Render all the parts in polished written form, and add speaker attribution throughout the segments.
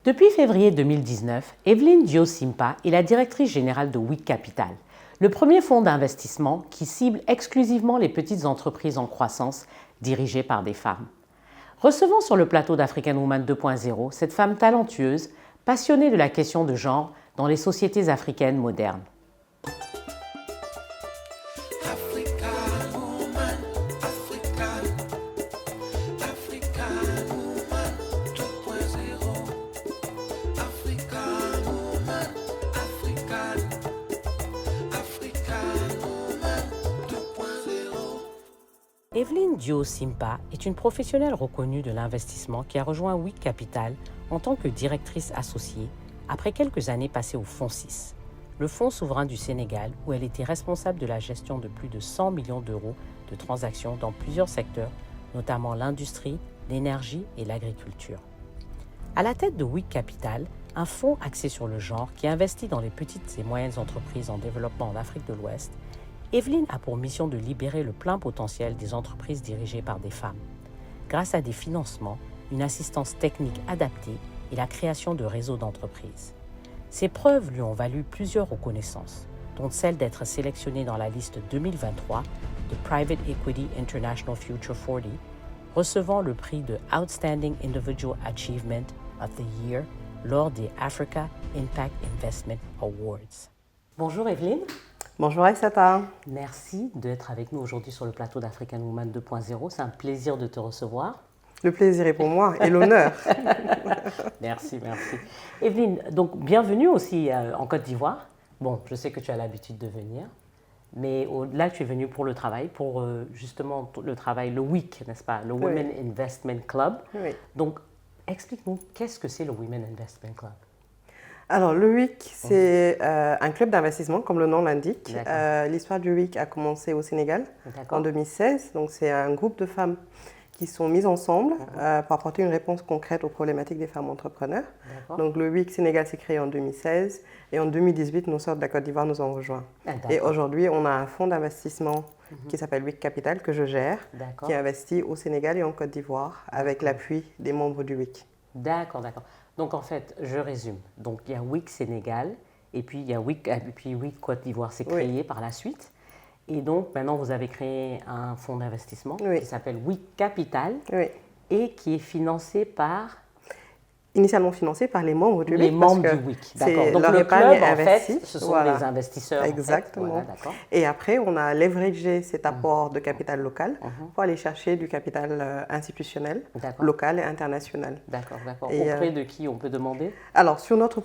Speaker 1: Depuis février 2019, Evelyne Dio-Simpa est la directrice générale de WIC Capital, le premier fonds d'investissement qui cible exclusivement les petites entreprises en croissance dirigées par des femmes. Recevant sur le plateau d'African Woman 2.0 cette femme talentueuse, passionnée de la question de genre dans les sociétés africaines modernes. Evelyne Dio-Simpa est une professionnelle reconnue de l'investissement qui a rejoint WIC Capital en tant que directrice associée après quelques années passées au Fonds 6, le Fonds souverain du Sénégal, où elle était responsable de la gestion de plus de 100 millions d'euros de transactions dans plusieurs secteurs, notamment l'industrie, l'énergie et l'agriculture. À la tête de WIC Capital, un fonds axé sur le genre qui investit dans les petites et moyennes entreprises en développement en Afrique de l'Ouest, Evelyne a pour mission de libérer le plein potentiel des entreprises dirigées par des femmes, grâce à des financements, une assistance technique adaptée et la création de réseaux d'entreprises. Ces preuves lui ont valu plusieurs reconnaissances, dont celle d'être sélectionnée dans la liste 2023 de Private Equity International Future 40, recevant le prix de Outstanding Individual Achievement of the Year lors des Africa Impact Investment Awards. Bonjour Evelyne.
Speaker 2: Bonjour Aïssata.
Speaker 1: Merci d'être avec nous aujourd'hui sur le plateau d'African Woman 2.0. C'est un plaisir de te recevoir.
Speaker 2: Le plaisir est pour moi et l'honneur.
Speaker 1: Merci. Evelyne, donc bienvenue aussi en Côte d'Ivoire. Bon, je sais que tu as l'habitude de venir, mais là tu es venue pour le travail, pour justement le travail, le WIC, n'est-ce pas, le Women Investment Club.
Speaker 2: Oui.
Speaker 1: Donc, explique-nous, qu'est-ce que c'est le Women Investment Club?
Speaker 2: Alors, le WIC, c'est un club d'investissement, comme le nom l'indique. L'histoire du WIC a commencé au Sénégal en 2016. Donc, c'est un groupe de femmes qui sont mises ensemble pour apporter une réponse concrète aux problématiques des femmes entrepreneurs. Donc, le WIC Sénégal s'est créé en 2016 et en 2018, nos sœurs de la Côte d'Ivoire nous ont rejoints. Et aujourd'hui, on a un fonds d'investissement qui s'appelle WIC Capital, que je gère, qui investit au Sénégal et en Côte d'Ivoire avec l'appui des membres du WIC.
Speaker 1: D'accord. Donc, en fait, je résume. Donc, il y a WIC Sénégal et puis il y a WIC Côte d'Ivoire. C'est créé par la suite. Et donc, maintenant, vous avez créé un fonds d'investissement qui s'appelle WIC Capital et qui est financé par...
Speaker 2: Initialement financé par les membres du WIC.
Speaker 1: Les membres du WIC, d'accord. Donc, le club, en fait, ce sont des investisseurs.
Speaker 2: Exactement.
Speaker 1: En fait. Voilà,
Speaker 2: et après, on a leveragé cet apport de capital local pour aller chercher du capital institutionnel, local et international.
Speaker 1: D'accord. Auprès de qui on peut demander?
Speaker 2: Alors,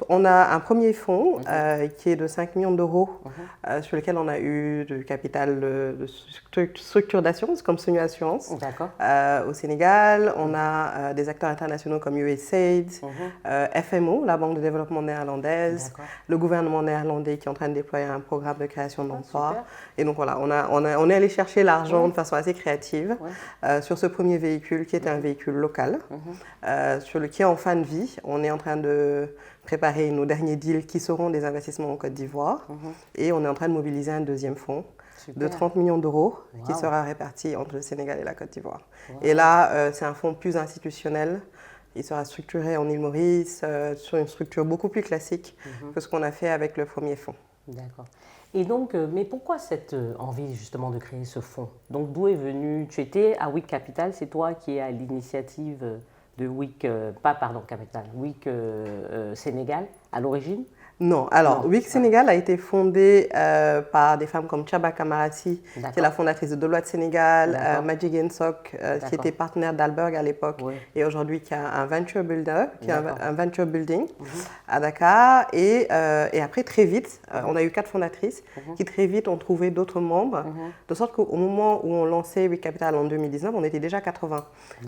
Speaker 2: on a un premier fonds qui est de 5 millions d'euros, sur lequel on a eu du capital de structure d'assurance, comme Senu Assurance. Au Sénégal, on a des acteurs internationaux comme USAID, FMO, la Banque de développement néerlandaise, le gouvernement néerlandais qui est en train de déployer un programme de création d'emplois. Et donc voilà, on est allé chercher l'argent de façon assez créative sur ce premier véhicule qui est un véhicule local, qui est en fin de vie. On est en train de préparer nos derniers deals qui seront des investissements en Côte d'Ivoire. Et on est en train de mobiliser un deuxième fonds de 30 millions d'euros qui sera réparti entre le Sénégal et la Côte d'Ivoire. Et là, c'est un fonds plus institutionnel. Il sera structuré en île Maurice, sur une structure beaucoup plus classique que ce qu'on a fait avec le premier fonds.
Speaker 1: D'accord. Et donc, mais pourquoi cette envie justement de créer ce fonds? Donc, d'où est venu? Tu étais à WIC Capital, c'est toi qui es à l'initiative de WIC, WIC Sénégal à l'origine?
Speaker 2: Non, alors WIC Sénégal a été fondé par des femmes comme Chaba Kamarati, qui est la fondatrice de Deloitte Sénégal, Maggie Gensok, qui était partenaire d'Alberg à l'époque, et aujourd'hui qui a un venture builder, qui a un venture building à Dakar. Et après, très vite, on a eu 4 fondatrices qui très vite ont trouvé d'autres membres, de sorte qu'au moment où on lançait WIC Capital en 2019, on était déjà 80.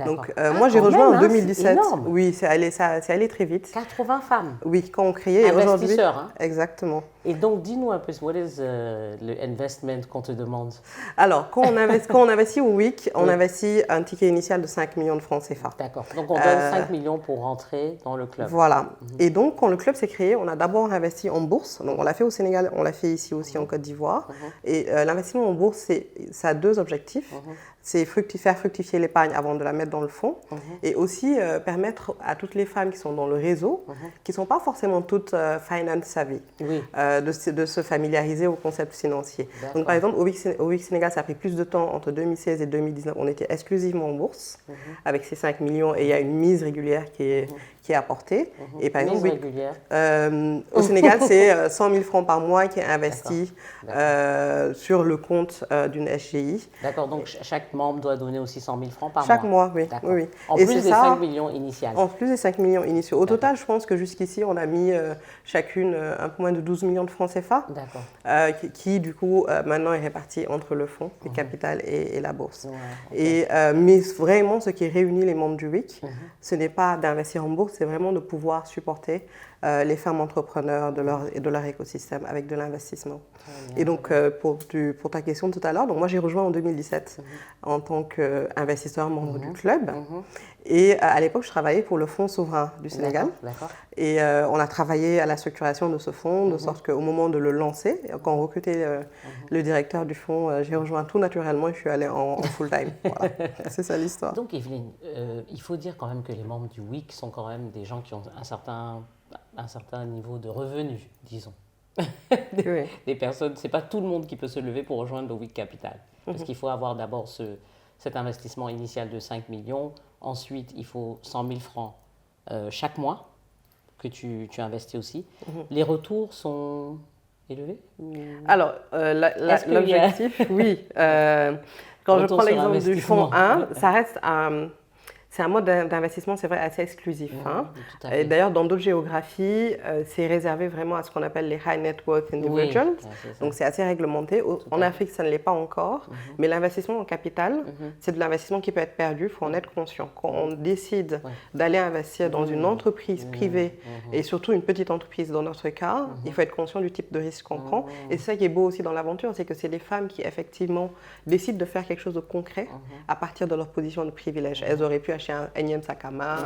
Speaker 2: Donc moi, j'ai rejoint en 2017. Oui, c'est allé très vite.
Speaker 1: 80 femmes?
Speaker 2: Oui, quand on créait. Aujourd'hui,
Speaker 1: exactement. Et donc, dis-nous un peu, what is le investment qu'on te demande?
Speaker 2: Alors, quand on investit au WIC, on investit un ticket initial de 5 millions de francs CFA.
Speaker 1: D'accord. Donc, on donne 5 millions pour rentrer dans le club.
Speaker 2: Voilà. Et donc, quand le club s'est créé, on a d'abord investi en bourse. Donc, on l'a fait au Sénégal, on l'a fait ici aussi en Côte d'Ivoire. Et l'investissement en bourse, ça a 2 objectifs. c'est faire fructifier l'épargne avant de la mettre dans le fonds et aussi permettre à toutes les femmes qui sont dans le réseau, qui ne sont pas forcément toutes finance savvy, de se familiariser au concept financier. Donc par exemple, au WIC Sénégal, ça a pris plus de temps entre 2016 et 2019. On était exclusivement en bourse avec ces 5 millions et il y a une mise régulière qui est apportée. Et par exemple, au Sénégal, c'est 100 000 francs par mois qui est investi sur le compte d'une SGI.
Speaker 1: D'accord, donc chaque membre doit donner aussi 100 000 francs par
Speaker 2: mois. Chaque mois, oui.
Speaker 1: En plus des 5 millions initiaux.
Speaker 2: En plus des 5 millions initiaux. Au total, je pense que jusqu'ici, on a mis chacune un peu moins de 12 millions de francs CFA, qui du coup, maintenant est réparti entre le fonds, le capital et la bourse. Mais vraiment, ce qui réunit les membres du WIC, ce n'est pas d'investir en bourse, c'est vraiment de pouvoir supporter les femmes entrepreneurs de leur écosystème avec de l'investissement. Et donc, pour ta question tout à l'heure, moi j'ai rejoint en 2017 en tant qu'investisseur membre du club. Et à l'époque, je travaillais pour le Fonds souverain du Sénégal. Et on a travaillé à la structuration de ce fonds, de sorte qu'au moment de le lancer, quand on recrutait le directeur du fonds, j'ai rejoint tout naturellement et je suis allée en full-time. Voilà. C'est ça l'histoire.
Speaker 1: Donc Evelyne, il faut dire quand même que les membres du WIC sont quand même des gens qui ont un certain niveau de revenus, disons. Des personnes, c'est pas tout le monde qui peut se lever pour rejoindre le WIC Capital. Parce qu'il faut avoir d'abord cet investissement initial de 5 millions. Ensuite, il faut 100 000 francs chaque mois que tu investis aussi. Les retours sont élevés
Speaker 2: Alors, l'objectif, oui. Quand je prends l'exemple du fonds 1, ça reste c'est un mode d'investissement, c'est vrai, assez exclusif. Et d'ailleurs, dans d'autres géographies, c'est réservé vraiment à ce qu'on appelle les high net worth individuals. Donc, c'est assez réglementé. En Afrique, ça ne l'est pas encore. Mais l'investissement en capital, c'est de l'investissement qui peut être perdu. Il faut en être conscient. Quand on décide d'aller investir dans une entreprise privée, et surtout une petite entreprise dans notre cas, il faut être conscient du type de risque qu'on prend. Et c'est ça qui est beau aussi dans l'aventure, c'est que c'est les femmes qui, effectivement, décident de faire quelque chose de concret à partir de leur position de privilège. Elles auraient pu acheter un énième sac à main,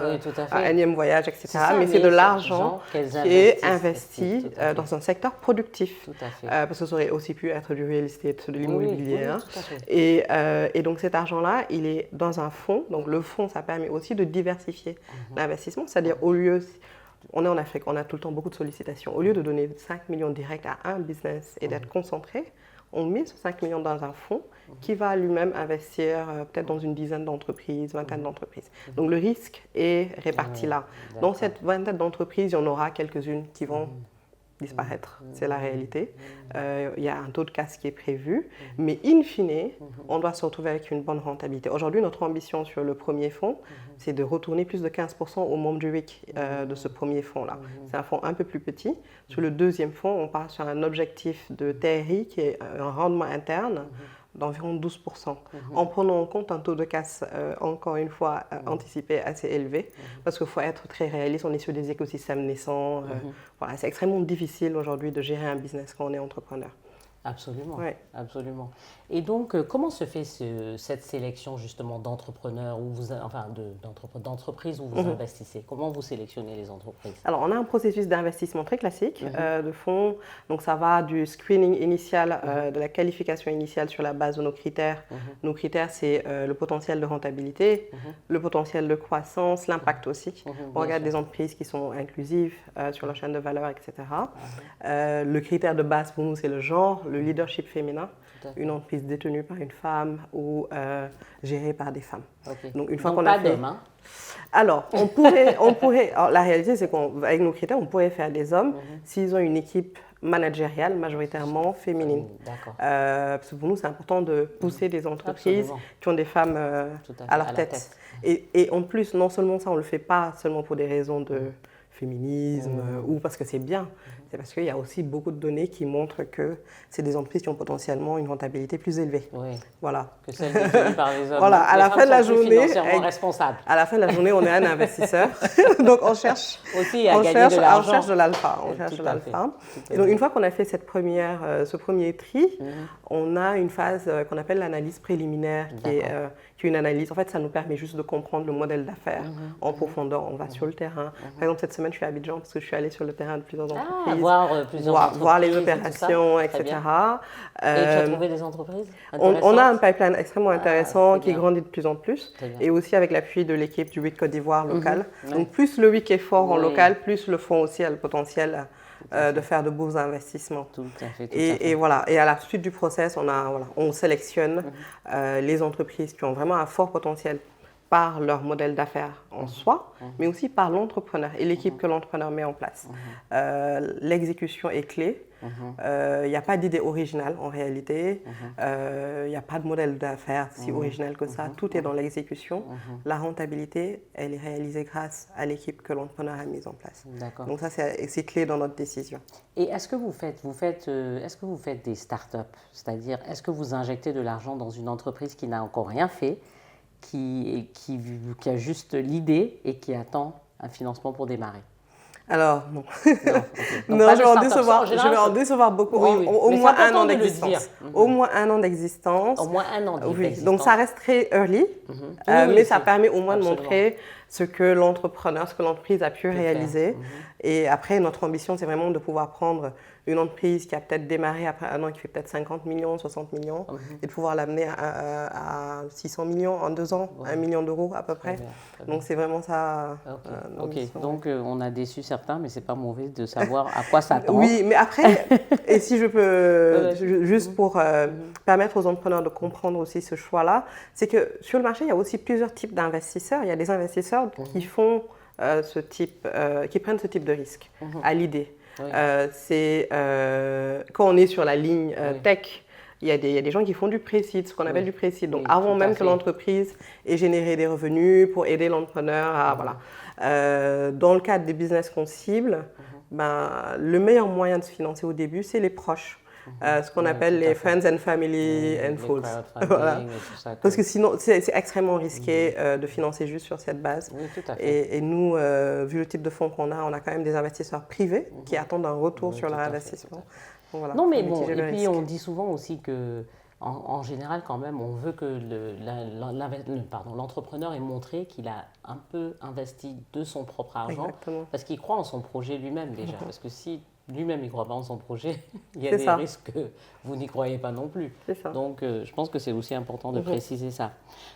Speaker 2: un énième voyage, etc. Mais c'est de l'argent qui est investi dans un secteur productif. Parce que ça aurait aussi pu être du real estate, de l'immobilier. Et donc cet argent-là, il est dans un fonds. Donc le fonds, ça permet aussi de diversifier l'investissement. C'est-à-dire au lieu... On est en Afrique, on a tout le temps beaucoup de sollicitations. Au lieu de donner 5 millions directs à un business et d'être concentré, on met ce 5 millions dans un fonds qui va lui-même investir peut-être dans une dizaine d'entreprises, vingtaine d'entreprises. Donc le risque est réparti là. Dans cette vingtaine d'entreprises, il y en aura quelques-unes qui vont disparaître. C'est la réalité. Il y a un taux de casse qui est prévu. Mais in fine, on doit se retrouver avec une bonne rentabilité. Aujourd'hui, notre ambition sur le premier fonds, c'est de retourner plus de 15% aux membres du WIC de ce premier fonds-là. C'est un fonds un peu plus petit. Sur le deuxième fonds, on part sur un objectif de TRI qui est un rendement interne d'environ 12%, en prenant en compte un taux de casse, encore une fois, anticipé assez élevé, parce qu'il faut être très réaliste, on est sur des écosystèmes naissants. Voilà, c'est extrêmement difficile aujourd'hui de gérer un business quand on est entrepreneur.
Speaker 1: Absolument, absolument. Et donc, comment se fait cette sélection justement d'entrepreneurs, d'entreprises où vous investissez? Comment vous sélectionnez les entreprises?
Speaker 2: Alors, on a un processus d'investissement très classique de fonds. Donc, ça va du screening initial, de la qualification initiale sur la base de nos critères. Nos critères, c'est le potentiel de rentabilité, le potentiel de croissance, l'impact aussi. On regarde des entreprises qui sont inclusives sur leur chaîne de valeur, etc. Le critère de base pour nous, c'est le genre, le leadership féminin, une entreprise détenue par une femme ou gérée par des femmes.
Speaker 1: Donc, une fois qu'on a fait...
Speaker 2: Alors, on pourrait alors, la réalité, c'est qu'avec nos critères, on pourrait faire des hommes s'ils ont une équipe managériale majoritairement féminine. Parce que pour nous, c'est important de pousser des entreprises qui ont des femmes à leur tête. Et en plus, non seulement ça, on ne le fait pas seulement pour des raisons de féminisme ou parce que c'est bien, c'est parce qu'il y a aussi beaucoup de données qui montrent que c'est des entreprises qui ont potentiellement une rentabilité plus élevée. Voilà.
Speaker 1: Que celles détenues par les hommes.
Speaker 2: Voilà, à la fin de la journée,
Speaker 1: responsables.
Speaker 2: À la fin de la journée, on est un investisseur, donc on cherche
Speaker 1: aussi à gagner de l'argent.
Speaker 2: On cherche de l'alpha. Et donc une fois qu'on a fait ce premier tri, on a une phase qu'on appelle l'analyse préliminaire, qui est une analyse. En fait, ça nous permet juste de comprendre le modèle d'affaires en profondeur. On va sur le terrain. Par exemple, cette semaine, je suis à Abidjan parce que je suis allée sur le terrain de plusieurs entreprises.
Speaker 1: Voir
Speaker 2: les opérations, etc.
Speaker 1: Et tu as trouvé des entreprises
Speaker 2: on a un pipeline extrêmement intéressant qui grandit de plus en plus. Et aussi avec l'appui de l'équipe du WIC Côte d'Ivoire local. Donc plus le WIC est fort en local, plus le fonds aussi a le potentiel de faire de beaux investissements.
Speaker 1: Tout à fait.
Speaker 2: Et voilà. Et à la suite du process, on sélectionne les entreprises qui ont vraiment un fort potentiel par leur modèle d'affaires en soi, mais aussi par l'entrepreneur et l'équipe que l'entrepreneur met en place. L'exécution est clé. Il n'y a pas d'idée originale en réalité. Il n'y a pas de modèle d'affaires si original que ça. Tout est dans l'exécution. La rentabilité, elle est réalisée grâce à l'équipe que l'entrepreneur a mise en place. Donc ça, c'est clé dans notre décision.
Speaker 1: Et est-ce que vous faites des startups? C'est-à-dire, est-ce que vous injectez de l'argent dans une entreprise qui n'a encore rien fait, qui a juste l'idée et qui attend un financement pour démarrer?
Speaker 2: Alors, non. Non, je vais en décevoir beaucoup. Au moins un an d'existence. Au moins un an d'existence.
Speaker 1: Au moins un an d'existence.
Speaker 2: Oui, donc ça reste très early, mais ça permet au moins de montrer ce que l'entrepreneur, ce que l'entreprise a pu réaliser. Et après, notre ambition, c'est vraiment de pouvoir prendre une entreprise qui a peut-être démarré après un an, qui fait peut-être 50 millions, 60 millions, et de pouvoir l'amener à 600 millions en 2 ans, 1 million d'euros à peu près. Donc c'est vraiment ça.
Speaker 1: Donc on a déçu certains, mais c'est pas mauvais de savoir à quoi s'attendre.
Speaker 2: Oui, mais après, et si je peux, juste pour permettre aux entrepreneurs de comprendre aussi ce choix-là, c'est que sur le marché, il y a aussi plusieurs types d'investisseurs. Il y a des investisseurs qui font qui prennent ce type de risque à l'idée. Quand on est sur la ligne tech, il y a des gens qui font du pré-seed, ce qu'on appelle du pré-seed. Donc avant même que l'entreprise ait généré des revenus pour aider l'entrepreneur à dans le cadre des business qu'on cible, le meilleur moyen de se financer au début, c'est les proches. Ce qu'on appelle les friends and family and fools. Voilà. Parce que sinon, c'est extrêmement risqué de financer juste sur cette base. Et nous, vu le type de fonds qu'on a, on a quand même des investisseurs privés qui attendent un retour sur leur investissement. Donc, voilà,
Speaker 1: non, mais bon, et puis on dit souvent aussi que, en général, quand même, on veut que l'entrepreneur ait montré qu'il a un peu investi de son propre argent. Exactement. Parce qu'il croit en son projet lui-même déjà. Parce que si lui-même, il ne croit pas en son projet, il y a des risques que vous n'y croyez pas non plus. Donc, je pense que c'est aussi important de préciser ça.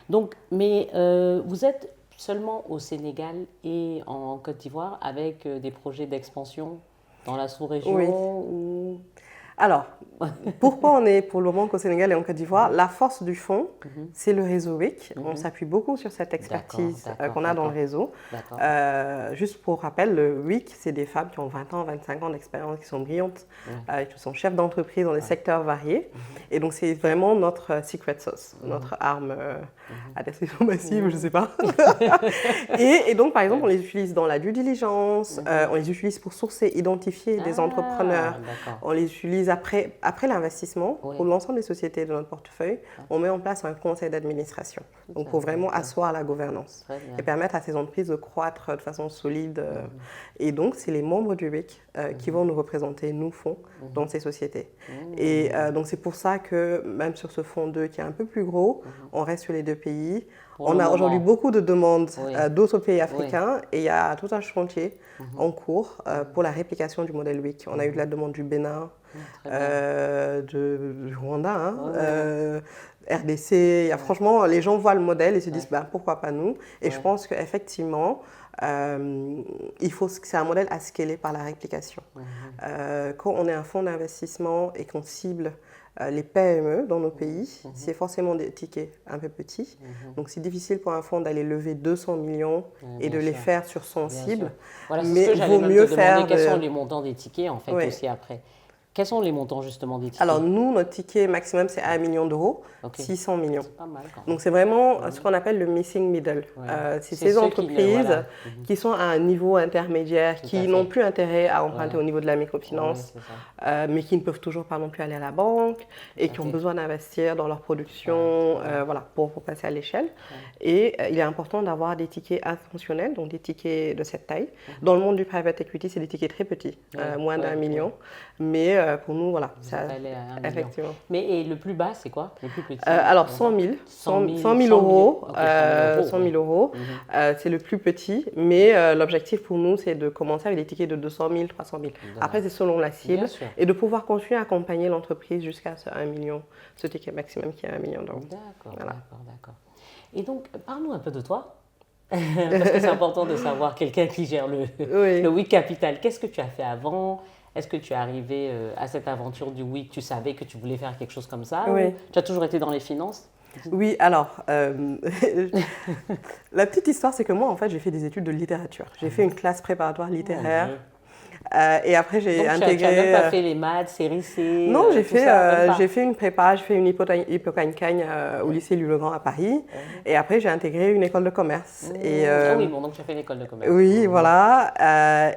Speaker 1: Donc, mais vous êtes seulement au Sénégal et en Côte d'Ivoire avec des projets d'expansion dans la sous-région ou...
Speaker 2: Alors, pourquoi on est pour le moment qu'au Sénégal et en Côte d'Ivoire? La force du fonds, c'est le réseau WIC. On s'appuie beaucoup sur cette expertise qu'on a dans le réseau. Juste pour rappel, le WIC, c'est des femmes qui ont 20 ans, 25 ans d'expérience, qui sont brillantes, qui sont chefs d'entreprise dans des secteurs variés. Et donc, c'est vraiment notre secret sauce, notre arme à destruction massive, je ne sais pas. et donc, par exemple, on les utilise dans la due diligence, on les utilise pour sourcer, identifier des entrepreneurs, on les utilise après l'investissement, pour l'ensemble des sociétés de notre portefeuille, on met en place un conseil d'administration. Donc, pour vraiment asseoir la gouvernance et permettre à ces entreprises de croître de façon solide. Et donc, c'est les membres du WIC qui vont nous représenter, nous, fonds, dans ces sociétés. Et donc, c'est pour ça que, même sur ce fonds 2 qui est un peu plus gros, on reste sur les 2 pays. On a aujourd'hui beaucoup de demandes d'autres pays africains et il y a tout un chantier en cours pour la réplication du modèle WIC. On a eu de la demande du Bénin, du Rwanda, RDC. Franchement, les gens voient le modèle et se disent pourquoi pas nous. Et je pense qu'effectivement, c'est un modèle à scaler par la réplication. Quand on est un fonds d'investissement et qu'on cible les PME dans nos pays, c'est forcément des tickets un peu petits. Donc, c'est difficile pour un fonds d'aller lever 200 millions et de les faire sur son cible.
Speaker 1: Voilà, mais il vaut mieux faire... Quels sont les montants des tickets, en fait, aussi après? Quels sont les montants justement des tickets?
Speaker 2: Alors nous, notre ticket maximum, c'est 1 million d'euros, 600 millions.
Speaker 1: C'est pas mal quand même.
Speaker 2: Donc c'est vraiment ce qu'on appelle le missing middle. C'est ces entreprises qui sont à un niveau intermédiaire, qui n'ont plus intérêt à emprunter au niveau de la microfinance, mais qui ne peuvent toujours pas non plus aller à la banque et qui ont besoin d'investir dans leur production pour passer à l'échelle. Et il est important d'avoir des tickets intentionnels, donc des tickets de cette taille. Dans le monde du private equity, c'est des tickets très petits, moins d'1 million. Mais pour nous, voilà.
Speaker 1: Ça allait à 1 million.
Speaker 2: Effectivement.
Speaker 1: Mais et le plus bas, c'est quoi? Le plus petit?
Speaker 2: Alors, 100 000. 100 000 euros.
Speaker 1: Okay,
Speaker 2: 100 000 euros. C'est le plus petit. Mais l'objectif pour nous, c'est de commencer avec des tickets de 200 000, 300 000. Après, c'est selon la cible. Et de pouvoir continuer à accompagner l'entreprise jusqu'à ce 1 million, ce ticket maximum qui est 1 million d'euros.
Speaker 1: D'accord, voilà. D'accord. Et donc, parle-nous un peu de toi. Parce que c'est important de savoir quelqu'un qui gère le WIC Capital. Qu'est-ce que tu as fait avant? Est-ce que tu es arrivé à cette aventure du WIC? Tu savais que tu voulais faire quelque chose comme ça?
Speaker 2: Oui.
Speaker 1: Tu as toujours été dans les finances?
Speaker 2: Oui, alors, la petite histoire, c'est que moi, en fait, j'ai fait des études de littérature. J'ai fait une classe préparatoire littéraire. Et après, j'ai intégré...
Speaker 1: Tu n'as même pas fait les maths, série C?
Speaker 2: Non, j'ai fait une prépa, j'ai fait une hypocagne au lycée Louis-le-Grand à Paris. Et après, j'ai intégré une école de commerce.
Speaker 1: Ah oui, bon, donc tu as fait une école de commerce.
Speaker 2: Oui, voilà.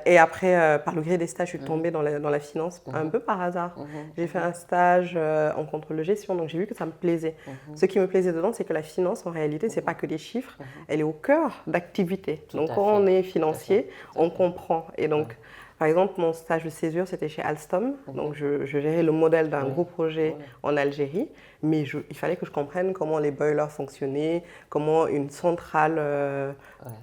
Speaker 2: Et après, par le gré des stages, je suis tombée dans la finance un peu par hasard. J'ai fait un stage en contrôle de gestion, donc j'ai vu que ça me plaisait. Ce qui me plaisait dedans, c'est que la finance, en réalité, c'est pas que des chiffres, elle est au cœur d'activité. Donc quand on est financier, on comprend. Et donc, par exemple, mon stage de césure, c'était chez Alstom. Donc, je gérais le modèle d'un gros projet en Algérie. Mais il fallait que je comprenne comment les boilers fonctionnaient, comment une centrale,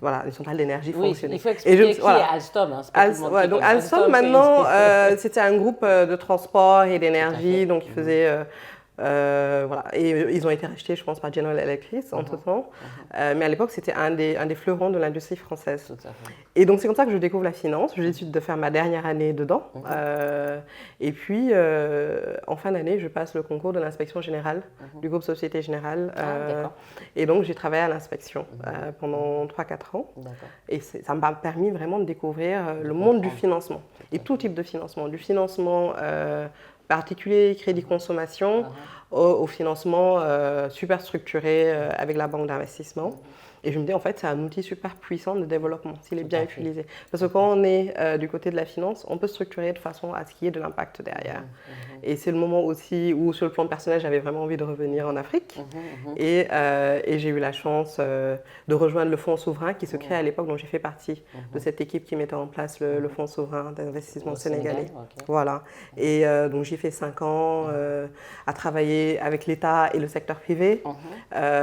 Speaker 2: une centrale d'énergie fonctionnait.
Speaker 1: Il faut expliquer qui est Alstom. Hein,
Speaker 2: donc Alstom, maintenant, c'était un groupe de transport et d'énergie. Donc, ils faisaient... Et ils ont été rachetés, je pense, par General Electric entre-temps. Mais à l'époque, c'était un des fleurons de l'industrie française. Et donc, c'est comme ça que je découvre la finance. Je décide de faire ma dernière année dedans. Et puis, en fin d'année, je passe le concours de l'inspection générale du groupe Société Générale. Et donc, j'ai travaillé à l'inspection pendant 3-4 ans. Et ça m'a permis vraiment de découvrir le monde du financement. Et tout type de financement. Du financement... particulier, crédit consommation, au financement super structuré avec la banque d'investissement. Et je me dis, en fait, c'est un outil super puissant de développement, s'il est bien utilisé. Parce que quand on est du côté de la finance, on peut structurer de façon à ce qu'il y ait de l'impact derrière. Et c'est le moment aussi où, sur le plan personnel, j'avais vraiment envie de revenir en Afrique. Et j'ai eu la chance de rejoindre le fonds souverain qui se crée à l'époque, dont j'ai fait partie de cette équipe qui mettait en place le fonds souverain d'investissement sénégalais. Voilà. Et donc, j'ai fait 5 ans à travailler avec l'État et le secteur privé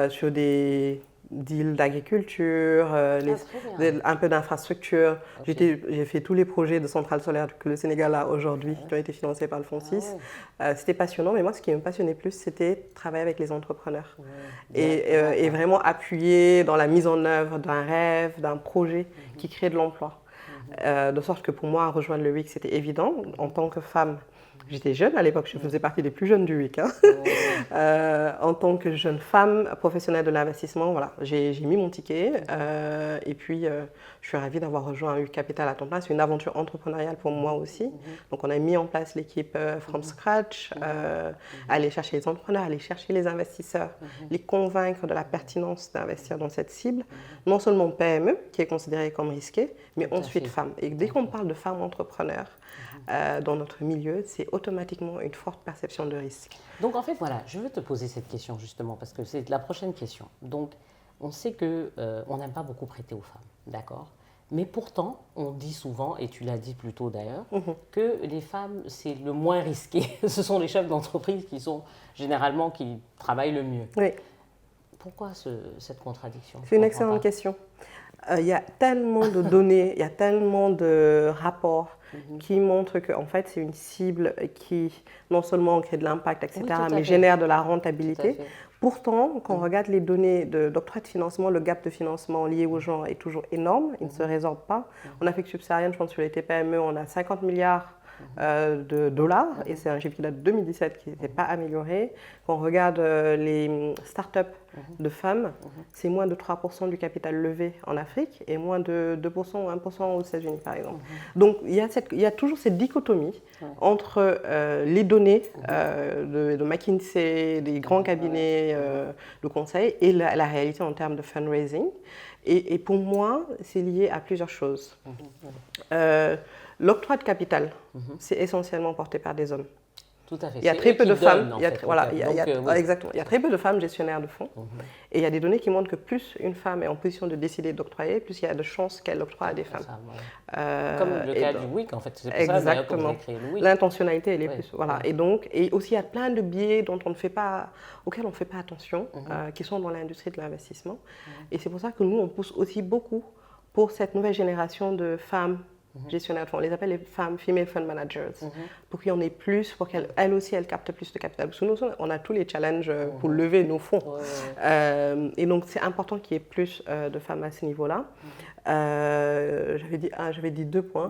Speaker 2: sur des deals d'agriculture, un peu d'infrastructure. J'ai fait tous les projets de centrales solaires que le Sénégal a aujourd'hui, qui ont été financés par le Fonds 6. C'était passionnant, mais moi, ce qui me passionnait plus, c'était travailler avec les entrepreneurs. Et vraiment appuyer dans la mise en œuvre d'un rêve, d'un projet qui crée de l'emploi. De sorte que pour moi, rejoindre le WIC, c'était évident. En tant que femme, j'étais jeune à l'époque, je faisais partie des plus jeunes du WIC. En tant que jeune femme professionnelle de l'investissement, voilà, j'ai mis mon ticket et puis je suis ravie d'avoir rejoint un WIC Capital à temps plein. C'est une aventure entrepreneuriale pour moi aussi. Donc on a mis en place l'équipe from scratch, aller chercher les entrepreneurs, aller chercher les investisseurs, les convaincre de la pertinence d'investir dans cette cible. Non seulement PME, qui est considérée comme risquée, mais ensuite femmes. Et dès qu'on parle de femmes entrepreneurs, dans notre milieu, c'est automatiquement une forte perception de risque.
Speaker 1: Donc en fait, voilà, je veux te poser cette question justement, parce que c'est la prochaine question. Donc, on sait qu'on n'aime pas beaucoup prêter aux femmes, d'accord? Mais pourtant, on dit souvent, et tu l'as dit plus tôt d'ailleurs, que les femmes, c'est le moins risqué. Ce sont les chefs d'entreprise qui sont généralement, qui travaillent le mieux.
Speaker 2: Oui.
Speaker 1: Pourquoi cette contradiction?
Speaker 2: C'est une excellente question. Il y a tellement de données, il y a tellement de rapports qui montrent qu'en fait, c'est une cible qui non seulement crée de l'impact, etc., mais génère de la rentabilité. Pourtant, quand on regarde les données d'octroi de financement, le gap de financement lié aux gens est toujours énorme, il ne se résorbe pas. En Afrique subsaharienne, je pense que sur les TPME, on a 50 milliards de dollars, et c'est un chiffre qui date de 2017 qui n'était pas amélioré. Quand on regarde les startups de femmes, c'est moins de 3% du capital levé en Afrique et moins de 2% ou 1% aux États-Unis, par exemple. Donc, il y a toujours cette dichotomie entre les données de McKinsey, des grands cabinets de conseil, et la réalité en termes de fundraising. Et pour moi, c'est lié à plusieurs choses. L'octroi de capital, c'est essentiellement porté par des hommes.
Speaker 1: Tout à fait.
Speaker 2: Il y a très peu de femmes.
Speaker 1: Exactement.
Speaker 2: Il y a très peu de femmes gestionnaires de fonds. Et il y a des données qui montrent que plus une femme est en position de décider d'octroyer, plus il y a de chances qu'elle octroie à des femmes.
Speaker 1: Comme le cas du WIC, en fait. C'est pour ça d'ailleurs que vous avez créé le WIC.
Speaker 2: L'intentionnalité, elle est plus. Voilà. Et aussi, il y a plein de biais auxquels on ne fait pas attention, qui sont dans l'industrie de l'investissement. Et c'est pour ça que nous, on pousse aussi beaucoup pour cette nouvelle génération de femmes gestionnaires de fonds. On les appelle les femmes female fund managers, pour qu'il y en ait plus, pour qu'elles aussi, elles captent plus de capital. Parce que nous, on a tous les challenges pour lever nos fonds. Et donc, c'est important qu'il y ait plus de femmes à ce niveau-là. J'avais dit 2 points.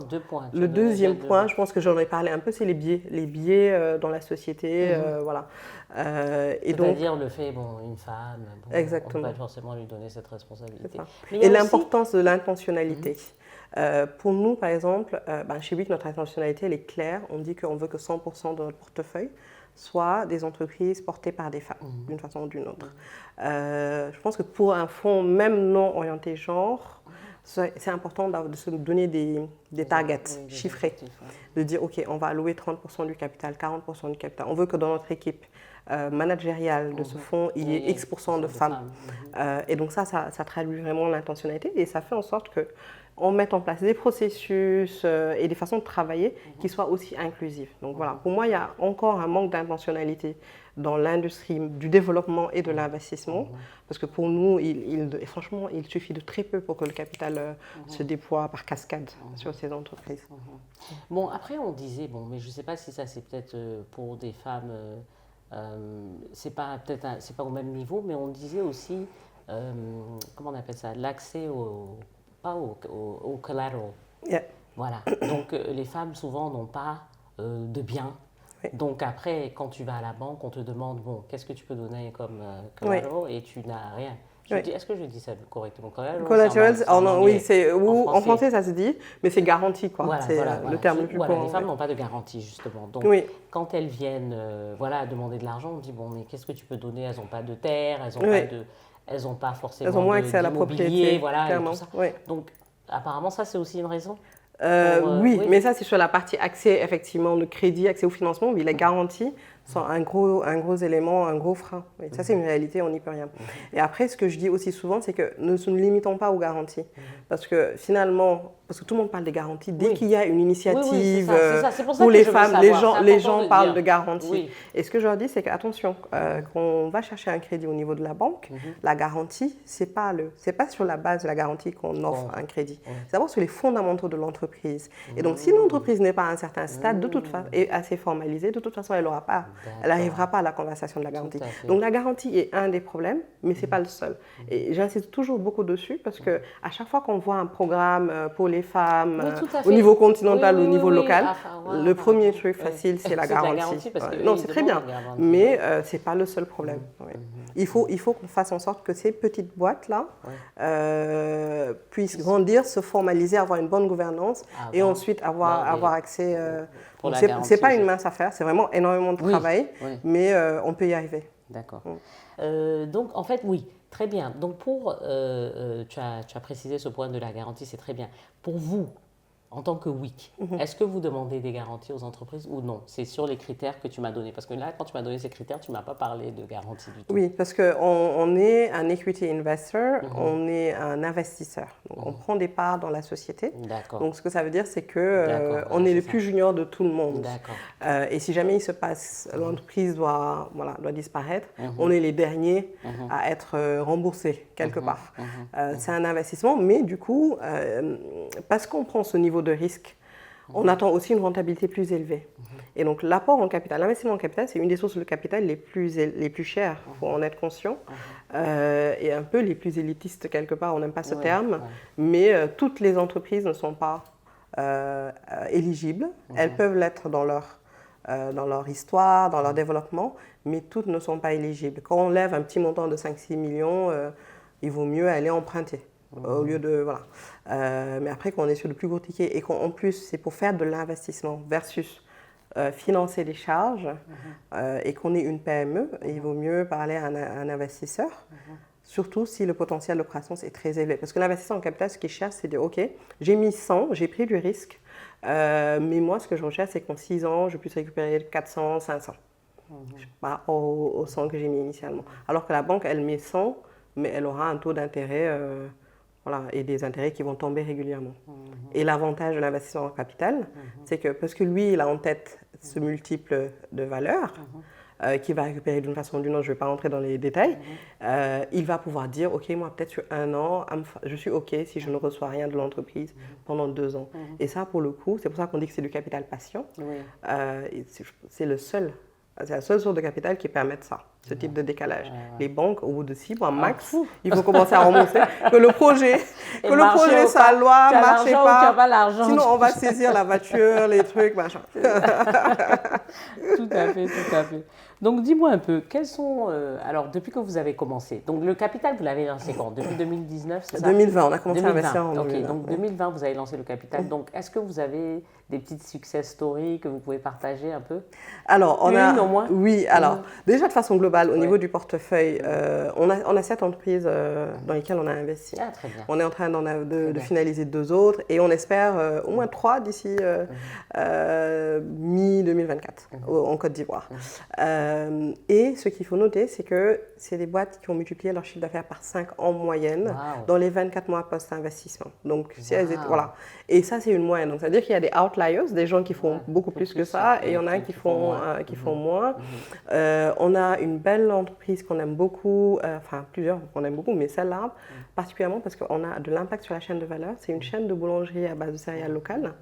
Speaker 2: Le deuxième point, je pense que j'en ai parlé un peu, c'est les biais. Les biais dans la société, voilà.
Speaker 1: C'est-à-dire le fait, une femme,
Speaker 2: exactement.
Speaker 1: On ne peut pas forcément lui donner cette responsabilité.
Speaker 2: Et l'importance de l'intentionnalité. Pour nous, par exemple, chez WIC, notre intentionnalité, elle est claire. On dit qu'on veut que 100% de notre portefeuille soit des entreprises portées par des femmes, d'une façon ou d'une autre. Je pense que pour un fonds, même non orienté genre, c'est important de se donner des targets chiffrés, de dire, OK, on va allouer 30% du capital, 40% du capital. On veut que dans notre équipe managériale de ce fonds, il y ait X% de femmes. Et donc ça traduit vraiment l'intentionnalité et ça fait en sorte qu'on mette en place des processus et des façons de travailler qui soient aussi inclusives. Donc voilà, pour moi, il y a encore un manque d'intentionnalité dans l'industrie du développement et de l'investissement, parce que pour nous, franchement, il suffit de très peu pour que le capital se déploie par cascade sur ces entreprises.
Speaker 1: Bon, après, on disait, mais je ne sais pas si ça c'est peut-être pour des femmes, c'est pas au même niveau, mais on disait aussi, comment on appelle ça, l'accès au collateral.
Speaker 2: Yeah.
Speaker 1: Voilà, donc les femmes souvent n'ont pas de biens. Oui. Donc après, quand tu vas à la banque, on te demande, qu'est-ce que tu peux donner comme collateral et tu n'as rien. Est-ce que je dis ça correctement?
Speaker 2: Collateral, en français ça se dit, mais c'est garantie quoi.
Speaker 1: Voilà,
Speaker 2: c'est le terme le plus courant.
Speaker 1: Les femmes n'ont pas de garantie justement. Donc quand elles viennent demander de l'argent, on dit mais qu'est-ce que tu peux donner? Elles n'ont pas de terre, elles n'ont pas forcément
Speaker 2: elles ont moins accès à la propriété,
Speaker 1: clairement. Et tout ça. Donc apparemment ça c'est aussi une raison.
Speaker 2: Oui, mais ça c'est sur la partie accès effectivement, le crédit, accès au financement, oui, les garanties sont un gros élément, un gros frein. Oui, ça c'est une réalité, on n'y peut rien. Et après, ce que je dis aussi souvent, c'est que ne nous limitons pas aux garanties. Parce que finalement, parce que tout le monde parle des garanties, dès qu'il y a une initiative pour les femmes, les gens parlent de garanties. Et ce que je leur dis, c'est qu'attention, quand on va chercher un crédit au niveau de la banque, la garantie, c'est pas sur la base de la garantie qu'on offre un crédit. C'est d'abord sur les fondamentaux de l'entreprise. Et donc, si l'entreprise n'est pas à un certain stade, de toute façon, et assez formalisée, de toute façon, elle n'arrivera pas à la conversation de la garantie. Donc, la garantie est un des problèmes, mais ce n'est pas le seul. Et j'insiste toujours beaucoup dessus parce qu'à chaque fois qu'on voit un programme pour les femmes, au niveau continental, au niveau local, le premier truc facile, c'est la garantie. Non, c'est très bien, mais ce n'est pas le seul problème. Il faut qu'on fasse en sorte que ces petites boîtes-là puissent grandir, se formaliser, avoir une bonne gouvernance et ensuite avoir accès. Ce n'est pas une mince affaire, c'est vraiment énormément de travail, mais on peut y arriver.
Speaker 1: D'accord. Donc, en fait, oui, très bien. Donc, tu as précisé ce point de la garantie, c'est très bien. Pour vous, en tant que WIC, est-ce que vous demandez des garanties aux entreprises ou non? C'est sur les critères que tu m'as donnés. Parce que là, quand tu m'as donné ces critères, tu ne m'as pas parlé de garantie du tout.
Speaker 2: Oui, parce qu'on est un equity investor, on est un investisseur. Donc, on prend des parts dans la société. Donc, ce que ça veut dire, c'est qu'on est le plus junior de tout le monde. Et si jamais il se passe, l'entreprise doit disparaître, on est les derniers à être remboursés quelque part. C'est un investissement, mais du coup, parce qu'on prend ce niveau de risque, on attend aussi une rentabilité plus élevée. Et donc l'apport en capital, l'investissement en capital, c'est une des sources de capital les plus chères, il faut en être conscient, et un peu les plus élitistes quelque part, on n'aime pas ce terme, mais toutes les entreprises ne sont pas éligibles. Elles peuvent l'être dans leur histoire, dans leur développement, mais toutes ne sont pas éligibles. Quand on lève un petit montant de 5-6 millions, il vaut mieux aller emprunter. Au lieu de mais après quand on est sur le plus gros ticket et qu'en plus c'est pour faire de l'investissement versus financer des charges et qu'on est une PME, il vaut mieux parler à un investisseur, surtout si le potentiel de croissance est très élevé. Parce que l'investissement en capital, ce qui est cher, c'est de dire ok, j'ai mis 100, j'ai pris du risque, Mais moi, ce que je recherche, c'est qu'en 6 ans, je puisse récupérer 400, 500. Pas au 100 que j'ai mis initialement. Alors que la banque, elle met 100, mais elle aura un taux d'intérêt voilà, et des intérêts qui vont tomber régulièrement. Et l'avantage de l'investissement en capital, c'est que parce que lui, il a en tête ce multiple de valeurs, qu'il va récupérer d'une façon ou d'une autre, je ne vais pas rentrer dans les détails, il va pouvoir dire, OK, moi peut-être sur 1 an, je suis OK si je ne reçois rien de l'entreprise pendant 2 ans. Et ça, pour le coup, c'est pour ça qu'on dit que c'est du capital patient. C'est la seule source de capital qui permet ça, ce type de décalage. Les banques, au bout de 6 mois max, il faut commencer à rembourser, que le projet, sa loi, ne marche pas. Sinon, on va saisir la voiture, les trucs, machin.
Speaker 1: Tout à fait, tout à fait. Donc, dis-moi un peu, quels sont, alors, depuis que vous avez commencé, donc le capital, vous l'avez lancé quand? Depuis 2019, c'est ça?
Speaker 2: 2020, on a commencé à investir en 2020.
Speaker 1: Ok, donc 2020, vous avez lancé le capital. Donc, est-ce que vous avez des petites success stories que vous pouvez partager un peu?
Speaker 2: Alors,
Speaker 1: au moins?
Speaker 2: Oui, alors, déjà de façon globale, au niveau du portefeuille, on a 7 entreprises dans lesquelles on a investi.
Speaker 1: Ah, très bien.
Speaker 2: On est en train de finaliser 2 autres et on espère au moins 3 d'ici mi-2024 en Côte d'Ivoire. Et ce qu'il faut noter, c'est que c'est des boîtes qui ont multiplié leur chiffre d'affaires par 5 en moyenne dans les 24 mois post-investissement. Donc, si elles étaient, voilà. Et ça, c'est une moyenne. Donc, c'est-à-dire qu'il y a des outliers, des gens qui font beaucoup plus que ça, et il y en a qui font moins. On a une belle entreprise qu'on aime beaucoup, enfin plusieurs qu'on aime beaucoup, mais celle-là, particulièrement parce qu'on a de l'impact sur la chaîne de valeur. C'est une chaîne de boulangerie à base de céréales locales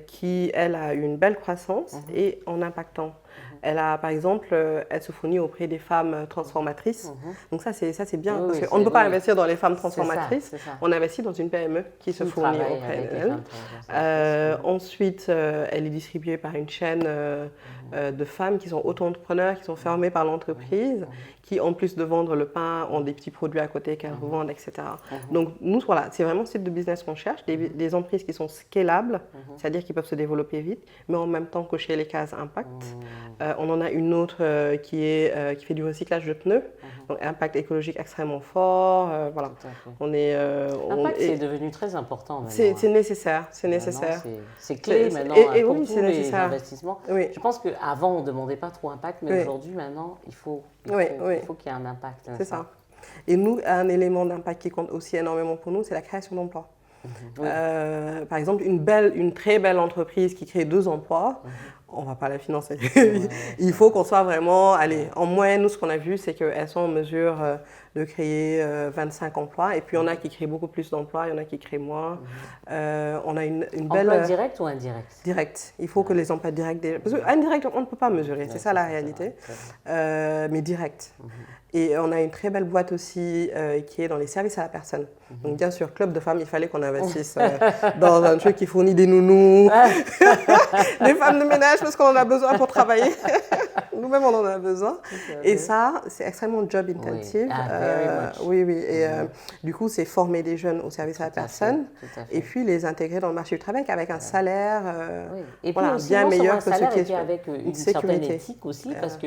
Speaker 2: qui, elle, a eu une belle croissance et en impactant. Elle a, par exemple, elle se fournit auprès des femmes transformatrices. Donc ça, c'est bien, parce qu'on ne peut pas investir dans les femmes transformatrices. C'est ça. On investit dans une PME qui se fournit auprès d'elles. Ensuite, elle est distribuée par une chaîne de femmes qui sont auto-entrepreneurs, qui sont formées par l'entreprise, qui, en plus de vendre le pain, ont des petits produits à côté qu'elles revendent, etc. Donc, nous, voilà, c'est vraiment ce type de business qu'on cherche, des entreprises qui sont scalables, c'est-à-dire qui peuvent se développer vite, mais en même temps cocher les cases impact. On en a une autre qui fait du recyclage de pneus, donc impact écologique extrêmement fort. Voilà.
Speaker 1: Impact, c'est devenu très important maintenant.
Speaker 2: C'est nécessaire, c'est nécessaire.
Speaker 1: C'est clé maintenant pour tous les investissements.
Speaker 2: Oui.
Speaker 1: Je pense qu'avant, on ne demandait pas trop impact, mais aujourd'hui, maintenant, il faut qu'il y ait un impact.
Speaker 2: C'est ça. Et nous, un élément d'impact qui compte aussi énormément pour nous, c'est la création d'emplois. Par exemple, une très belle entreprise qui crée 2 emplois, on ne va pas la financer. Il faut qu'on soit vraiment... Allez, en moyenne, nous, ce qu'on a vu, c'est qu'elles sont en mesure de créer 25 emplois. Et puis, il y en a qui créent beaucoup plus d'emplois, il y en a qui créent moins. On a une belle...
Speaker 1: Emploi direct ou indirect?
Speaker 2: Direct. Il faut que les emplois directs... Parce qu'indirect, on ne peut pas mesurer, c'est ça la réalité. Mais direct. Et on a une très belle boîte aussi qui est dans les services à la personne. Donc bien sûr, club de femmes, il fallait qu'on investisse dans un truc qui fournit des nounous, des femmes de ménage parce qu'on en a besoin pour travailler. Nous-mêmes, on en a besoin. Et ça, c'est extrêmement job intensive. Oui. Et du coup, c'est former des jeunes au service à la personne et puis les intégrer dans le marché du travail avec un salaire bien meilleur que ce qui est
Speaker 1: avec une certaine éthique aussi parce que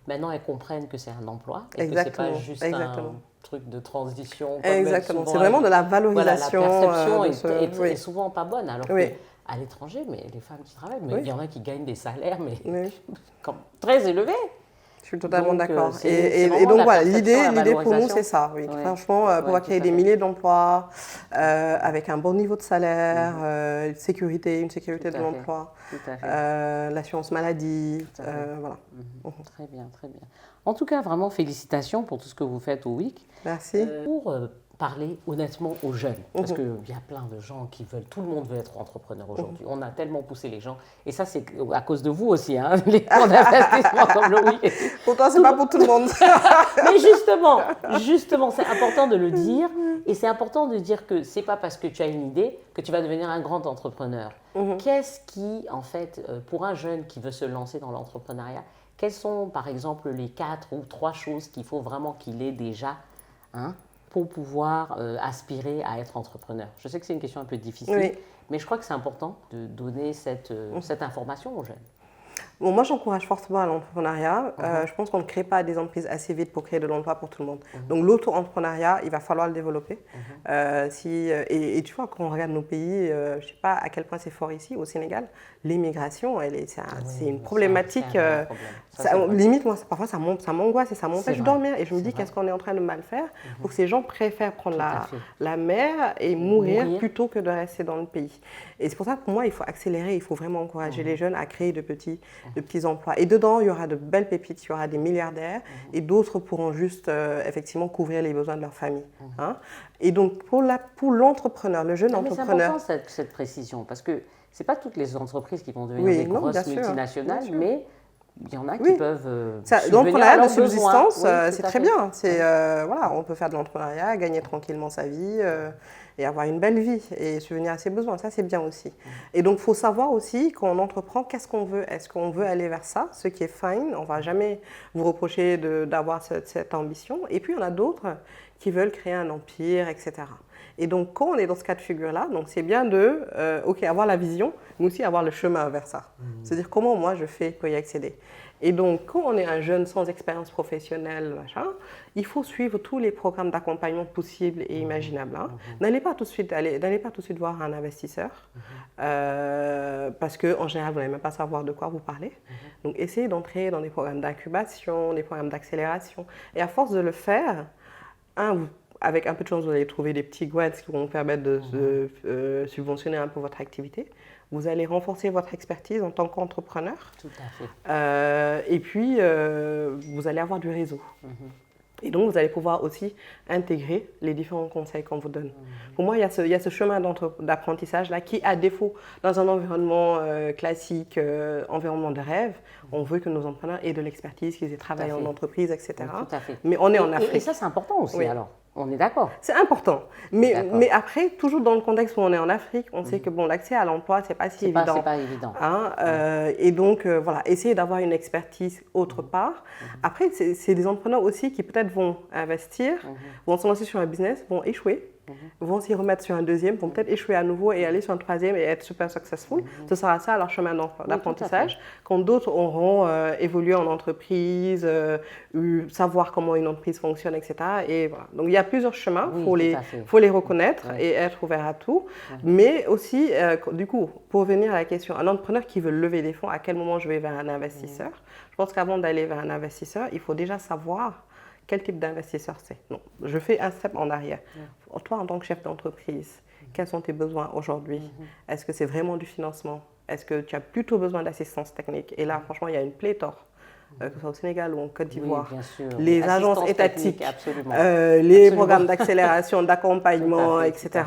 Speaker 1: maintenant, elles comprennent que c'est un emploi et que ce n'est pas juste un truc de transition.
Speaker 2: Exactement, c'est vraiment de la valorisation.
Speaker 1: Voilà, la perception est souvent pas bonne. Alors qu'à l'étranger, mais les femmes qui travaillent, mais il y en a qui gagnent des salaires très élevés.
Speaker 2: Je suis totalement d'accord. Et donc voilà, l'idée pour nous, c'est ça. Oui. Franchement, pouvoir créer des milliers d'emplois avec un bon niveau de salaire, une sécurité de l'emploi, l'assurance maladie. Voilà.
Speaker 1: Très bien, très bien. En tout cas, vraiment félicitations pour tout ce que vous faites au WIC.
Speaker 2: Merci.
Speaker 1: Pour parler honnêtement aux jeunes, parce qu'il y a plein de gens qui veulent, tout le monde veut être entrepreneur aujourd'hui. On a tellement poussé les gens, et ça c'est à cause de vous aussi, hein, les fonds d'investissement comme le WIC.
Speaker 2: Pourtant, c'est pas pour tout le monde.
Speaker 1: Mais justement, c'est important de le dire, et c'est important de dire que c'est pas parce que tu as une idée que tu vas devenir un grand entrepreneur. Qu'est-ce qui, en fait, pour un jeune qui veut se lancer dans l'entrepreneuriat, quelles sont, par exemple, les 4 ou 3 choses qu'il faut vraiment qu'il ait déjà, pour pouvoir aspirer à être entrepreneur? Je sais que c'est une question un peu difficile, mais je crois que c'est important de donner cette information aux jeunes.
Speaker 2: Bon, moi, j'encourage fortement à l'entrepreneuriat. Je pense qu'on ne crée pas des entreprises assez vite pour créer de l'emploi pour tout le monde. Donc, l'auto-entrepreneuriat, il va falloir le développer. Et tu vois, quand on regarde nos pays, je ne sais pas à quel point c'est fort ici, au Sénégal, l'immigration, c'est une problématique. Limite, moi, parfois, ça m'angoisse et ça m'empêche de dormir. Et je me dis, qu'est-ce qu'on est en train de mal faire pour que ces gens préfèrent prendre la mer et mourir plutôt que de rester dans le pays. Et c'est pour ça que pour moi, il faut accélérer, il faut vraiment encourager les jeunes à créer de petits emplois. Et dedans, il y aura de belles pépites, il y aura des milliardaires et d'autres pourront juste effectivement couvrir les besoins de leur famille. Et donc, pour l'entrepreneur, le jeune entrepreneur…
Speaker 1: C'est important cette précision, parce que ce n'est pas toutes les entreprises qui vont devenir des grosses multinationales, mais il y en a qui peuvent
Speaker 2: l'entrepreneuriat de subsistance, c'est très bien. Voilà, on peut faire de l'entrepreneuriat, gagner tranquillement sa vie et avoir une belle vie et subvenir à ses besoins. Ça, c'est bien aussi. Et donc, il faut savoir aussi, quand on entreprend, qu'est-ce qu'on veut. Est-ce qu'on veut aller vers ça, ce qui est fine. On ne va jamais vous reprocher d'avoir cette ambition. Et puis, il y en a d'autres qui veulent créer un empire, etc. Et donc, quand on est dans ce cas de figure-là, c'est bien de avoir la vision, mais aussi avoir le chemin vers ça. C'est-à-dire comment moi je fais pour y accéder. Et donc, quand on est un jeune sans expérience professionnelle, il faut suivre tous les programmes d'accompagnement possibles et imaginables. N'allez pas tout de suite voir un investisseur, parce qu'en général, vous n'allez même pas savoir de quoi vous parlez. Donc, essayez d'entrer dans des programmes d'incubation, des programmes d'accélération. Et à force de le faire, avec un peu de chance, vous allez trouver des petits grants qui vont vous permettre de subventionner un peu votre activité. Vous allez renforcer votre expertise en tant qu'entrepreneur.
Speaker 1: Tout à fait.
Speaker 2: Et puis, vous allez avoir du réseau. Et donc, vous allez pouvoir aussi intégrer les différents conseils qu'on vous donne. Pour moi, il y a ce chemin d'apprentissage-là qui, à défaut, dans un environnement classique, environnement de rêve, on veut que nos entrepreneurs aient de l'expertise, qu'ils aient travaillé en entreprise, etc.
Speaker 1: Tout à fait.
Speaker 2: Mais on est en Afrique.
Speaker 1: Et ça, c'est important aussi, alors. On est d'accord.
Speaker 2: C'est important. Mais après, toujours dans le contexte où on est en Afrique, on sait que l'accès à l'emploi, ce n'est pas si évident.
Speaker 1: C'est pas évident.
Speaker 2: Et donc, voilà, essayer d'avoir une expertise autre part. Après, c'est des entrepreneurs aussi qui peut-être vont investir, vont se lancer sur un business, vont échouer, vont s'y remettre sur un deuxième, vont peut-être échouer à nouveau et aller sur un troisième et être super successful. Ce sera ça leur chemin d'apprentissage. Quand d'autres auront évolué en entreprise, savoir comment une entreprise fonctionne, etc. Et voilà. Donc, il y a plusieurs chemins, faut les reconnaître et être ouvert à tout. Mais aussi, du coup, pour revenir à la question, un entrepreneur qui veut lever des fonds, à quel moment je vais vers un investisseur? Je pense qu'avant d'aller vers un investisseur, il faut déjà savoir quel type d'investisseur c'est. Non, je fais un step en arrière. Toi, en tant que chef d'entreprise, quels sont tes besoins aujourd'hui? Est-ce que c'est vraiment du financement? Est-ce que tu as plutôt besoin d'assistance technique? Et là, franchement, il y a une pléthore. Que ce soit au Sénégal ou en Côte d'Ivoire, les agences étatiques, les programmes d'accélération, d'accompagnement, etc.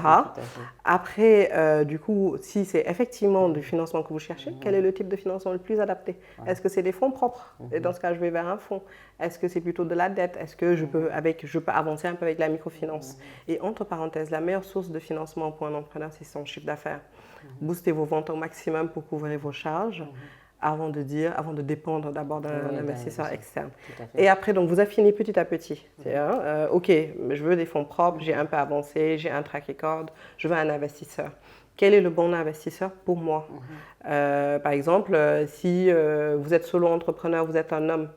Speaker 2: Après, du coup, si c'est effectivement du financement que vous cherchez, quel est le type de financement le plus adapté? Est-ce que c'est des fonds propres? Et dans ce cas, je vais vers un fonds. Est-ce que c'est plutôt de la dette? Est-ce que je peux avancer un peu avec la microfinance? Et entre parenthèses, la meilleure source de financement pour un entrepreneur, c'est son chiffre d'affaires. Boostez vos ventes au maximum pour couvrir vos charges. Avant de dépendre d'abord d'un investisseur externe. Et après, donc, vous affinez petit à petit. OK, je veux des fonds propres, j'ai un peu avancé, j'ai un track record, je veux un investisseur. Quel est le bon investisseur pour moi? Par exemple, si vous êtes solo entrepreneur, vous êtes un homme,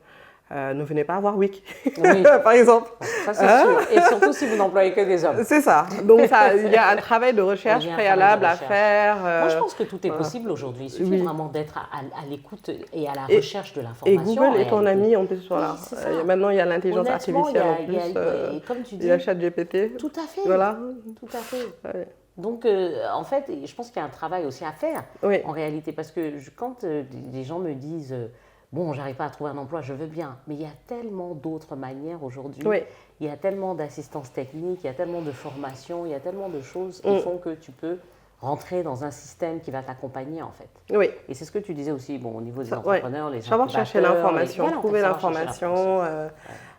Speaker 2: ne venez pas avoir WIC, par exemple.
Speaker 1: Ça, c'est sûr. Et surtout si vous n'employez que des hommes.
Speaker 2: C'est ça. Donc, il y a un travail de recherche préalable à faire.
Speaker 1: Moi, je pense que tout est possible aujourd'hui. Il suffit vraiment d'être à l'écoute et à la recherche de l'information.
Speaker 2: Et Google est ton ami en plus. Voilà. Maintenant, il y a l'intelligence artificielle en plus.
Speaker 1: Et comme tu dis,
Speaker 2: il y a ChatGPT.
Speaker 1: Tout à fait.
Speaker 2: Voilà.
Speaker 1: Tout à fait. Donc, en fait, je pense qu'il y a un travail aussi à faire en réalité. Parce que quand des gens me disent... Bon, j'arrive pas à trouver un emploi, je veux bien. Mais il y a tellement d'autres manières aujourd'hui. Il y a tellement d'assistance technique, il y a tellement de formation, il y a tellement de choses qui font que tu peux rentrer dans un système qui va t'accompagner en fait. Et c'est ce que tu disais aussi au niveau des entrepreneurs, les
Speaker 2: savoir chercher l'information, trouver l'information.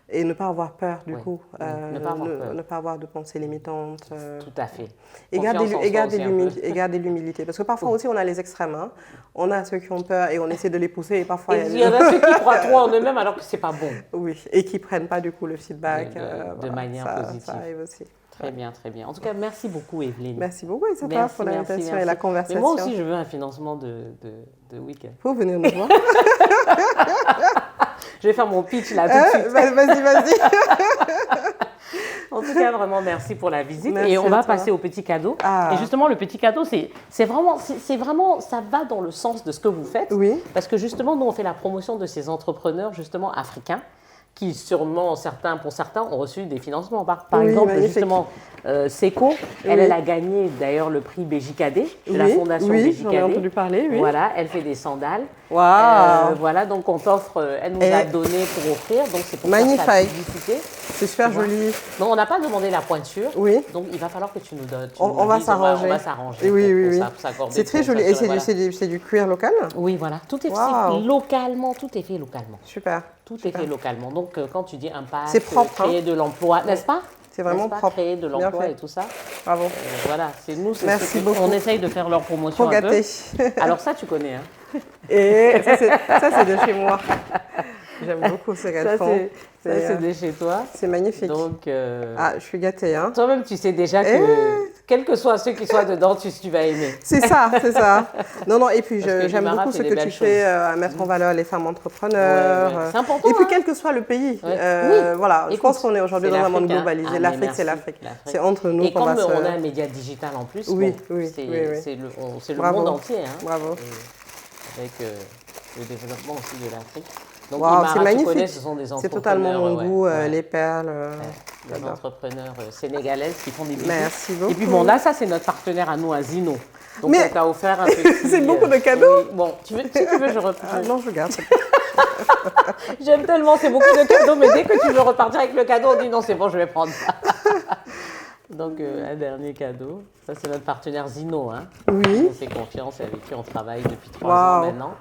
Speaker 2: Et ne pas avoir peur, du coup. Ne pas avoir de pensées limitantes.
Speaker 1: Tout à fait.
Speaker 2: Et garder l'humilité. Parce que parfois aussi, on a les extrêmes. On a ceux qui ont peur et on essaie de les pousser. Et parfois,
Speaker 1: il y en a ceux qui croient trop en eux-mêmes alors que ce n'est pas bon.
Speaker 2: Oui, et qui ne prennent pas, du coup, le feedback.
Speaker 1: De manière positive.
Speaker 2: Ça arrive aussi.
Speaker 1: Très bien, très bien. En tout cas, merci beaucoup, Evelyne.
Speaker 2: Merci beaucoup, Aïssata, pour l'invitation et la conversation.
Speaker 1: Mais moi aussi, je veux un financement de week-end.
Speaker 2: Faut venir nous voir.
Speaker 1: Je vais faire mon pitch là tout de suite.
Speaker 2: Vas-y.
Speaker 1: En tout cas, vraiment, merci pour la visite.
Speaker 2: Merci
Speaker 1: et on va passer au petit cadeau.
Speaker 2: Ah.
Speaker 1: Et justement, le petit cadeau, c'est vraiment, ça va dans le sens de ce que vous faites.
Speaker 2: Oui.
Speaker 1: Parce que justement, nous, on fait la promotion de ces entrepreneurs, justement, africains, qui sûrement, pour certains, ont reçu des financements. Par exemple,
Speaker 2: magnifique.
Speaker 1: Justement, Seco, elle a gagné d'ailleurs le prix BJKD de la fondation BJKD.
Speaker 2: Oui, j'en ai entendu parler, oui.
Speaker 1: Voilà, elle fait des sandales.
Speaker 2: Waouh.
Speaker 1: Voilà, donc on t'offre, elle nous a donné pour offrir, donc c'est pour faire sa publicité.
Speaker 2: C'est super joli.
Speaker 1: Donc on n'a pas demandé la pointure,
Speaker 2: oui.
Speaker 1: Donc il va falloir que tu nous donnes.
Speaker 2: On va s'arranger.
Speaker 1: On va s'arranger.
Speaker 2: Oui. C'est très joli. Et c'est du cuir local?
Speaker 1: Oui, voilà. Tout est fait localement. Tout est fait localement.
Speaker 2: Super.
Speaker 1: Tout est fait localement. Donc quand tu dis impact,
Speaker 2: c'est propre,
Speaker 1: créer de l'emploi, n'est-ce pas?
Speaker 2: C'est vraiment propre.
Speaker 1: Créer de l'emploi et tout ça.
Speaker 2: Bravo.
Speaker 1: Voilà, c'est nous.
Speaker 2: Merci beaucoup.
Speaker 1: On essaye de faire leur promotion
Speaker 2: Pour gâter.
Speaker 1: Alors ça, tu connais, hein?
Speaker 2: Et ça, c'est de chez moi. J'aime beaucoup ce qu'elles font.
Speaker 1: Ça, c'est de chez toi.
Speaker 2: C'est magnifique.
Speaker 1: Donc,
Speaker 2: je suis gâtée. Hein.
Speaker 1: Toi-même, tu sais déjà que, quels que soient ceux qui soient dedans, tu vas aimer.
Speaker 2: C'est ça. Non, et puis j'aime beaucoup ce que tu fais à mettre en valeur les femmes entrepreneurs.
Speaker 1: Ouais. C'est important.
Speaker 2: Et puis, quel que soit le pays. Voilà, je pense qu'on est aujourd'hui dans un monde globalisé. L'Afrique, c'est l'Afrique. C'est entre nous qu'on va se...
Speaker 1: Et comme on a un média digital en plus, c'est le monde entier. Hein.
Speaker 2: Bravo.
Speaker 1: Avec le développement aussi de l'Afrique. Donc,
Speaker 2: c'est magnifique.
Speaker 1: Connais, ce sont des entrepreneurs.
Speaker 2: C'est totalement mon goût, les perles.
Speaker 1: Des entrepreneurs sénégalaises qui font des bijoux.
Speaker 2: Merci beaucoup.
Speaker 1: Et puis bon, là, ça, c'est notre partenaire à nous, à Zino. Donc, on t'a offert un petit...
Speaker 2: c'est beaucoup de cadeaux.
Speaker 1: Oui. Bon, si tu veux, je reprends.
Speaker 2: Non, je garde.
Speaker 1: J'aime tellement, c'est beaucoup de cadeaux, mais dès que tu veux repartir avec le cadeau, on dit non, c'est bon, je vais prendre ça. Donc, un dernier cadeau. Ça, c'est notre partenaire Zino. Hein.
Speaker 2: Oui.
Speaker 1: On fait confiance et avec qui on travaille depuis 3 ans maintenant.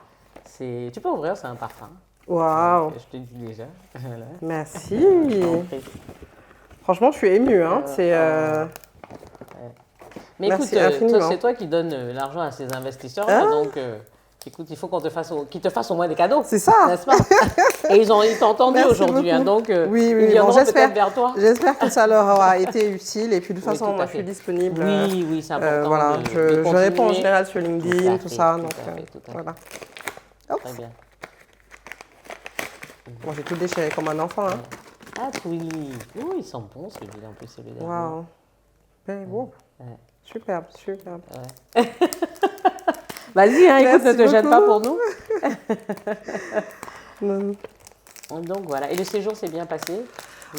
Speaker 1: Tu peux ouvrir, c'est un parfum.
Speaker 2: Waouh.
Speaker 1: Je te dis déjà. Voilà.
Speaker 2: Merci. Franchement, je suis émue. Hein.
Speaker 1: Mais
Speaker 2: merci
Speaker 1: écoute, c'est toi qui donnes l'argent à ces investisseurs. Donc, écoute, il faut qu'ils te fassent au moins des cadeaux.
Speaker 2: C'est ça.
Speaker 1: N'est-ce pas? Et ils t'ont entendu aujourd'hui. Hein, donc, ils viendront peut-être vers toi.
Speaker 2: J'espère que ça leur aura été utile. Et puis, de toute façon, moi, je suis disponible.
Speaker 1: Oui, c'est important.
Speaker 2: Voilà, je réponds en général sur LinkedIn, tout ça. Donc, voilà.
Speaker 1: Très bien.
Speaker 2: Moi, j'ai tout déchiré comme un enfant. Hein.
Speaker 1: Ah oui, ils sont bons celui-là, en plus celui-là.
Speaker 2: Waouh. Beau. Superbe.
Speaker 1: Ouais. Vas-y, hein, écoute, ne te gêne pas pour nous. Donc voilà, et le séjour s'est bien passé?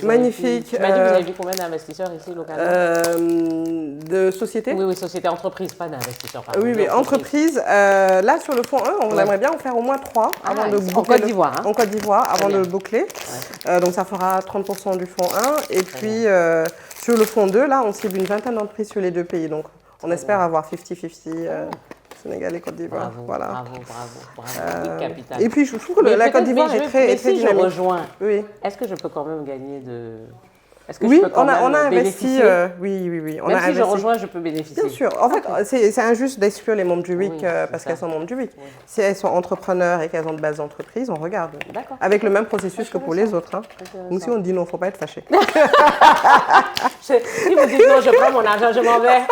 Speaker 2: Magnifique.
Speaker 1: Tu m'as dit que vous avez vu combien d'investisseurs ici localement?
Speaker 2: De sociétés?
Speaker 1: Oui, société, entreprise, pas d'investisseurs.
Speaker 2: Oui, entreprise. Là, sur le fonds 1, on aimerait bien en faire au moins 3 avant de boucler.
Speaker 1: En Côte d'Ivoire.
Speaker 2: En Côte d'Ivoire, avant de boucler. Donc, ça fera 30% du fonds 1. Et puis, sur le fonds 2, là, on cible une vingtaine d'entreprises sur les 2 pays. Donc, on espère avoir 50-50. Sénégal et Côte d'Ivoire. Voilà.
Speaker 1: Bravo. Capital.
Speaker 2: Et puis, je trouve que la Côte d'Ivoire est très dynamique.
Speaker 1: Je rejoins.
Speaker 2: Oui.
Speaker 1: Est-ce que je peux quand même gagner de...
Speaker 2: Oui, on a investi. Oui.
Speaker 1: Même si je rejoins, je peux bénéficier.
Speaker 2: Bien sûr. En fait, c'est injuste d'exclure les membres du WIC parce qu'elles sont membres du WIC. Si elles sont entrepreneurs et qu'elles ont de belles entreprises, on regarde. Avec le même processus que pour les autres. Hein. Nous, si on dit non, il ne faut pas être fâché.
Speaker 1: Si vous dites non, je prends mon argent, je m'en vais.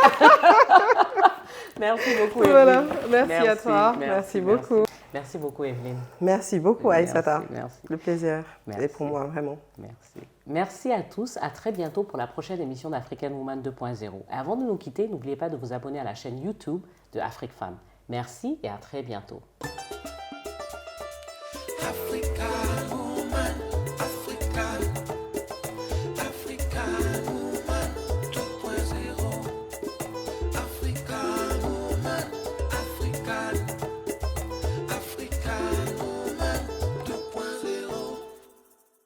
Speaker 1: Merci beaucoup, Evelyne.
Speaker 2: Voilà. Merci à toi. Merci beaucoup.
Speaker 1: Merci beaucoup, Evelyne.
Speaker 2: Merci beaucoup, Aïssata.
Speaker 1: Merci.
Speaker 2: Le plaisir est pour moi, vraiment.
Speaker 1: Merci. Merci à tous. À très bientôt pour la prochaine émission d'African Woman 2.0. Et avant de nous quitter, n'oubliez pas de vous abonner à la chaîne YouTube de Afrique Femme. Merci et à très bientôt.